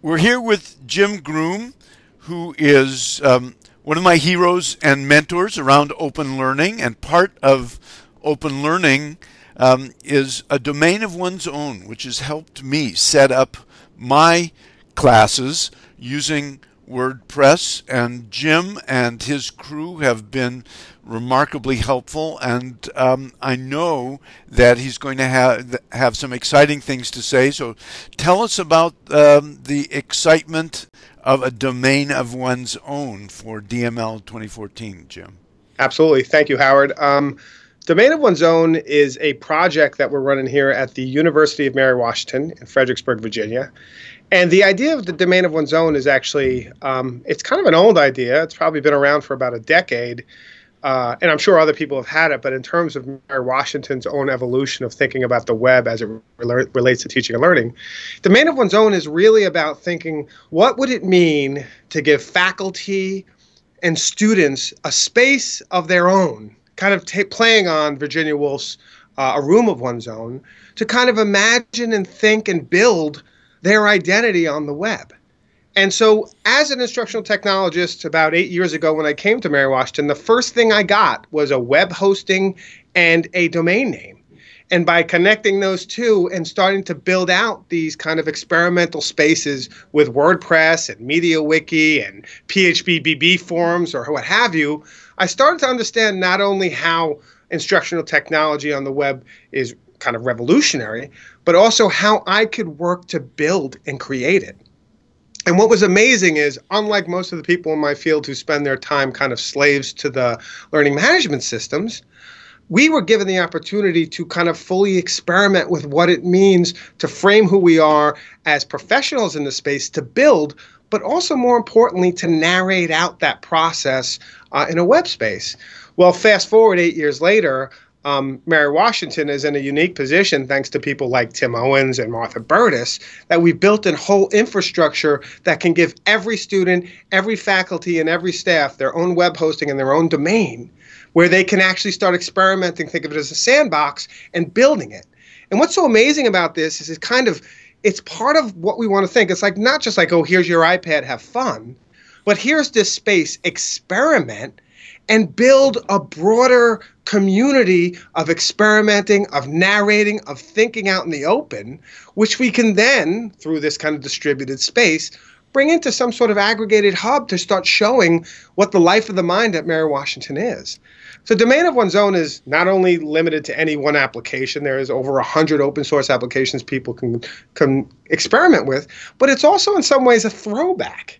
We're here with Jim Groom, who is one of my heroes and mentors around open learning, and part of open learning is a domain of one's own, which has helped me set up my classes using WordPress, and Jim and his crew have been remarkably helpful, and I know that he's going to have some exciting things to say. So tell us about the excitement of a domain of one's own for DML2014, Jim. Absolutely. Thank you, Howard. Domain of One's Own is a project that we're running here at the University of Mary Washington in Fredericksburg, Virginia. And the idea of the domain of one's own is actually, it's kind of an old idea. It's probably been around for about a decade. And I'm sure other people have had it. But in terms of Mary Washington's own evolution of thinking about the web as it relates to teaching and learning, domain of one's own is really about thinking, what would it mean to give faculty and students a space of their own, kind of playing on Virginia Woolf's A Room of One's Own, to kind of imagine and think and build their identity on the web. And so as an instructional technologist about 8 years ago when I came to Mary Washington, the first thing I got was a web hosting and a domain name. And by connecting those two and starting to build out these kind of experimental spaces with WordPress and MediaWiki and PHP-BB forums or what have you, I started to understand not only how instructional technology on the web is kind of revolutionary, but also how I could work to build and create it. And what was amazing is, unlike most of the people in my field who spend their time kind of slaves to the learning management systems, we were given the opportunity to kind of fully experiment with what it means to frame who we are as professionals in the space, to build, but also more importantly, to narrate out that process in a web space. Well, fast forward 8 years later, Mary Washington is in a unique position, thanks to people like Tim Owens and Martha Burtis, that we've built a whole infrastructure that can give every student, every faculty, and every staff their own web hosting and their own domain, where they can actually start experimenting, think of it as a sandbox, and building it. And what's so amazing about this is it's part of what we want to think. It's like not just like, oh, here's your iPad, have fun, but here's this space, experiment, and build a broader community of experimenting, of narrating, of thinking out in the open, which we can then, through this kind of distributed space, bring into some sort of aggregated hub to start showing what the life of the mind at Mary Washington is. So domain of one's own is not only limited to any one application. There is over 100 open source applications people can experiment with, but it's also in some ways a throwback.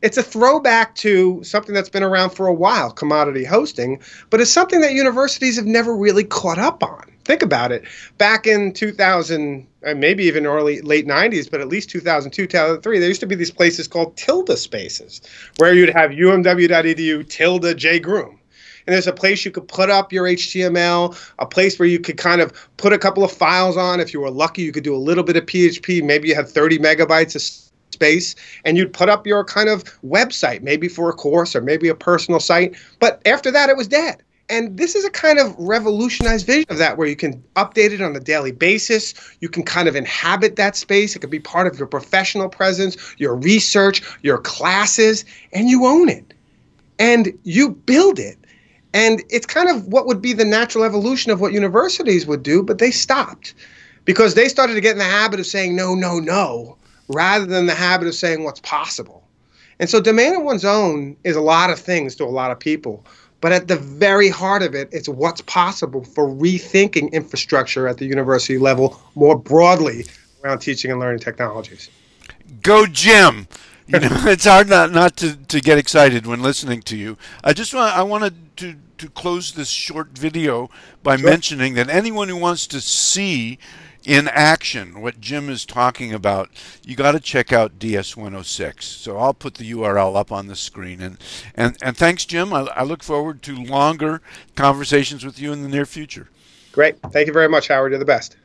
It's a throwback to something that's been around for a while, commodity hosting, but it's something that universities have never really caught up on. Think about it. Back in 2000, maybe even late 90s, but at least 2002, 2003, there used to be these places called tilde spaces, where you'd have umw.edu tilde jgroom. And there's a place you could put up your HTML, a place where you could kind of put a couple of files on. If you were lucky, you could do a little bit of PHP. Maybe you had 30 megabytes of space, and you'd put up your kind of website, maybe for a course or maybe a personal site. But after that, it was dead. And this is a kind of revolutionized vision of that, where you can update it on a daily basis. You can kind of inhabit that space. It could be part of your professional presence, your research, your classes, and you own it. And you build it. And it's kind of what would be the natural evolution of what universities would do, but they stopped because they started to get in the habit of saying no, no, no, rather than the habit of saying what's possible. And so domain of one's own is a lot of things to a lot of people, but at the very heart of it, it's what's possible for rethinking infrastructure at the university level more broadly around teaching and learning technologies. Go, Jim! You know, it's hard not to get excited when listening to you. I wanted to close this short video by mentioning that anyone who wants to see in action what Jim is talking about, you got to check out DS106. So I'll put the URL up on the screen. And thanks, Jim. I look forward to longer conversations with you in the near future. Great. Thank you very much, Howard. You're the best.